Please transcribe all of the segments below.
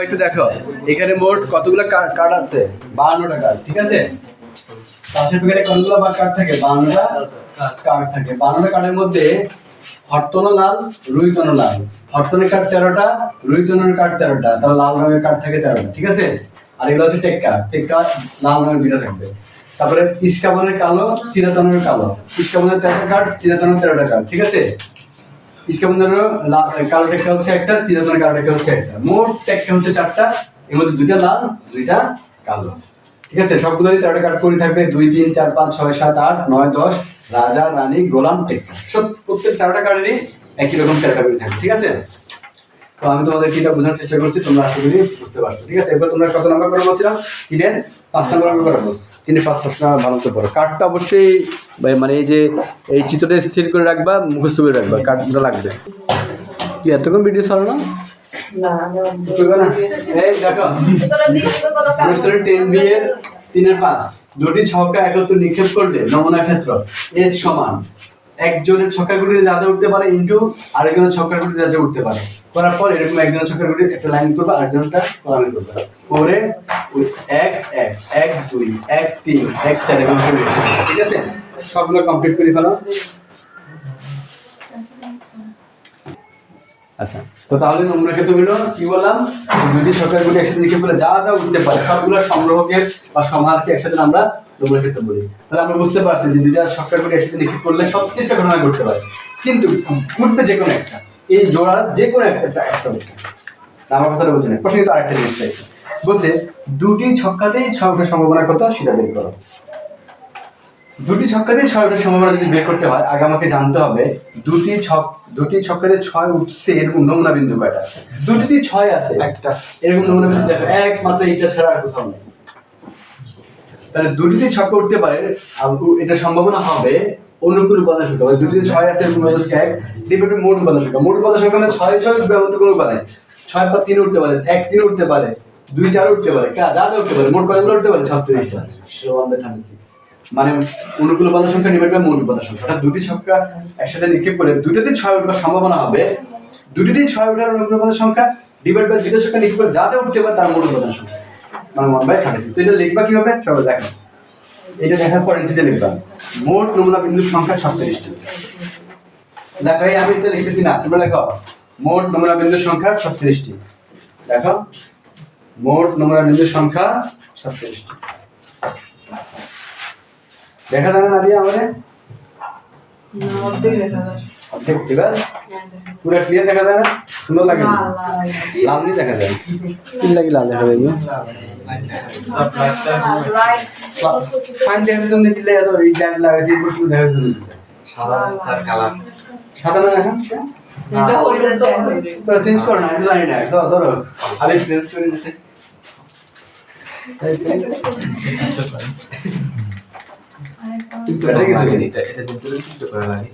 একটু দেখো এখানে মোট কতগুলো কার্ড আছে, 52টা কার্ড। ঠিক আছে, পাশের প্যাকেটে কতগুলো কার্ড থাকে? 52টা কার্ড থাকে। 52টা কার্ডের মধ্যে হরতন লাল, রুইতন লাল। হরতনের কার্ড 13টা, রুইতনের কার্ড 13টা, তাহলে লাল রঙের কার্ড থাকে 13টা। ঠিক আছে, আর এগুলো হচ্ছে টেক্কা। টেক্কা লাল রঙের 2টা থাকবে। তারপরে ইস্কাবনের কালো, চিরাতনের কালো। ইস্কাবনের 13টা কার্ড, চিরাতনের 13টা কার্ড। ঠিক আছে, ইস্কাবনেরও কালো টেক্কা হচ্ছে একটা, চিরাতনের কালো টেক্কা হচ্ছে একটা। মোট টেক্কা হচ্ছে 4টা, এর মধ্যে 2টা লাল, 2টা কালো। ঠিক আছে, সবগুলোরই 13টা কার্ড করে থাকবে। 2, 3, 4, 5, 6, 7, 8, 9, 10 রাজা, রানী, গোলাম, টেক্কা। সব প্রত্যেক 4টা কার্ডেরই একই রকম 13টা করে থাকবে। ঠিক আছে, তো আমি তোমাদের এটা বোঝানোর চেষ্টা করছি, তোমরা আশা করি বুঝতে পারছো। ঠিক আছে, এবার তোমরা কত নাম্বার করে বলছিলাম? 3-এর 5 নাম্বার আমি করাবো। 3-এর 5 প্রশ্ন ভালো করে পড়ো। কার্ডটা অবশ্যই মানে এই যে এই চিত্রটা স্থির করে রাখবা, মুখস্থ করে রাখবা, কার্ডটা লাগবে। কি এতক্ষণ ভিডিও চলে না? এই দেখো 10B এর 3-এর 5 দুটি ছক্কা একত্র নিক্ষেপ করলে নমুনা ক্ষেত্র S সমান একজনের ছক্কা গুলিতে যা যা উঠতে পারে ইনটু আরেকজনের ছক্কা গুলিতে যা যা উঠতে পারে। করার পর এরকম একজনের ছক্কা গুলি একটা লাইন করবে, আরেকজনটা কলামে করবে। পরে 1 1 1 2 1 3 1 4 এরকম করে। ঠিক আছে, সবগুলো কমপ্লিট করে ফেলো। আচ্ছা, তো তাহলে নমুনা ক্ষেত্র হলো কি বললাম? দুটি ছক্কার গুলি একসাথে নিক্ষেপ করলে যা যা উঠতে পারে সবগুলো সংগ্রহকে বা সমাহারকে একসাথে আমরা নমুনা ক্ষেত্র বলি। তাহলে আমরা বুঝতে পারছি যে দুইটা ছক্কার গুলি একসাথে নিক্ষেপ করলে সব কিছু ঘটনা ঘটতে পারে, কিন্তু ঘটবে যে কোনো একটা, এই জোড়ার যে কোনো একটা আমার কথাটা বুঝে নেই। প্রশ্ন কিন্তু আরেকটা জিনিস চাইছে, বলছে দুটি ছক্কাতেই 6টা সম্ভাবনা কত সেটা বের করো। দুটি ছক্কাতেই 6টা সম্ভাবনা যদি বের করতে হয়, আগে আমাকে জানতে হবে দুটি ছক্কাতে 6 উঠছে এরকম নমুনা বিন্দু কয়টা? দুটিতেই 6 আছে একটা, এরকম নমুনা বিন্দু দেখো একমাত্র এটা ছাড়া আর কোথাও নেই। তাহলে দুটিতে ছক্কা উঠতে পারে, এটা সম্ভাবনা হবে অনুকূল উপাদান সংখ্যা। মানে দুটিতে 6 আছে এরকম এক ডিভাইডেড মোট উপাদান সংখ্যা। মোট উপাদান সংখ্যা মানে 6 উঠবে এমন তো কোনো উপাদান। 6 বা 3 উঠতে পারে, 1 3 উঠতে পারে, 2 4 উঠতে পারে, যা যা উঠতে পারে। মোট কতগুলো উঠতে পারে? 36টা। সো 136 মানে অনুকূল উপাদান সংখ্যা ডিভাইড বাই মোট উপাদান সংখ্যা। অর্থাৎ দুটি ছক্কা একসাথে নিক্ষেপ করে দুটোতে 6 ওঠার সম্ভাবনা হবে, দুটোতেই 6 ওঠার অনুকূল উপাদান সংখ্যা ডিভাইড বাই দুটো ছক্কা নিক্ষেপ করে যা যা উঠতে পারে তার মোট উপাদান সংখ্যা, মানে 1/36। তো এটা লিখবা কিভাবে সবাই দেখো। এটা দেখার পর নিচে লিখবা মোট নমুনা বিন্দুর সংখ্যা 36টি। দেখো এই আমি এটা লিখতেছি না, তোমরা লেখো মোট নমুনা বিন্দুর সংখ্যা 36টি। দেখো মোট নমুনা বিন্দুর সংখ্যা 36টি। দেখা যায় না দিয়ে আমাদের অর্ধেক দেখা যায়। অর্ধেক এবার পুরো ক্লিয়ার দেখা যায় না? সুন্দর লাগে? লাল নি দেখা যায়। কি লাগে লাল দেখা যায়? ফাইন দেখা তুমি দিলে এত এই টাইম লাগাইছে এই বস্তু দেখা যায়। সাদা স্যার কালার সাদা না দেখা? এটা হলুদ তো চেঞ্জ করো না, আমি জানি না। তো ধরো খালি চেঞ্জ করে দিতে। এটা দিতে কিছু করা লাগে।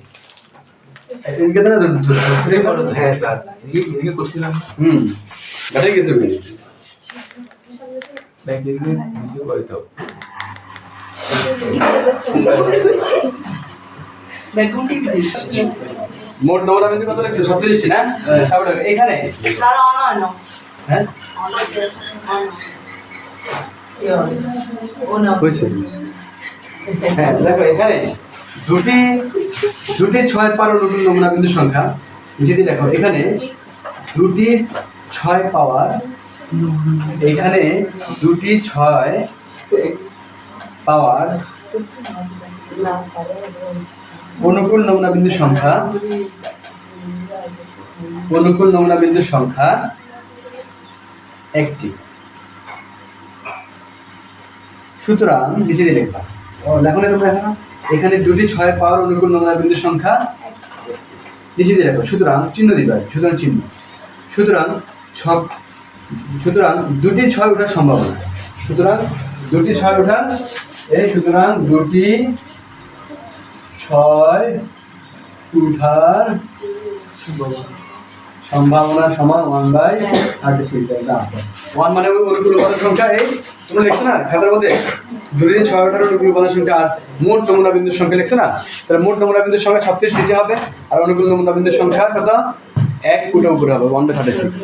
এদিকে না ধরো হ্যাঁ স্যার এদিকে করছিলাম। ব্যাটারি কিছু নেই। ব্যাক এদিকে ভিডিও করে দাও। মোট নমুনা বিন্দু কত লাগছে? 36টি না? তারপরে এখানে তারা অনন্য হ্যাঁ হয়েছে। হ্যাঁ দেখো এখানে দুটি 6 পাওয়ার অনুকূল নমুনা বিন্দুর সংখ্যা যদি দেখো এখানে দুটি 6 পাওয়ার, এখানে দুটি 6 পাওয়ার অনুকূল নমুনা বিন্দুর সংখ্যা, অনুকূল নমুনা বিন্দুর সংখ্যা একটি। সুতরাং নিচে দিয়ে লিখবা, লেখো না তোমরা এখানে, এখানে দুটি 6 পাওয়ার অনুকূল নমুনা বিন্দুর সংখ্যা নিচে দিয়ে লেখো। সুতরাং চিহ্ন দিবা, সুতরাং চিহ্ন। সুতরাং দুটি 6 ওঠার সম্ভাবনা, সুতরাং দুটি 6 ওঠার সুতরাং দুটি 6 উঠার সম্ভাবনা সমান 1/36। এটা আছে 1 মানে অনুকূল উপাদান সংখ্যা। এই তোমরা লিখছো না খাতার মধ্যে দুটি 6 ওঠার অনুকূল উপাদান সংখ্যা আর মোট নমুনা বিন্দুর সংখ্যা লিখছো না? তাহলে মোট নমুনা বিন্দুর সংখ্যা 36 নিচে হবে আর অনুকূল নমুনা বিন্দুর সংখ্যা কত? 1 ফুটের উপরে হবে 1/36।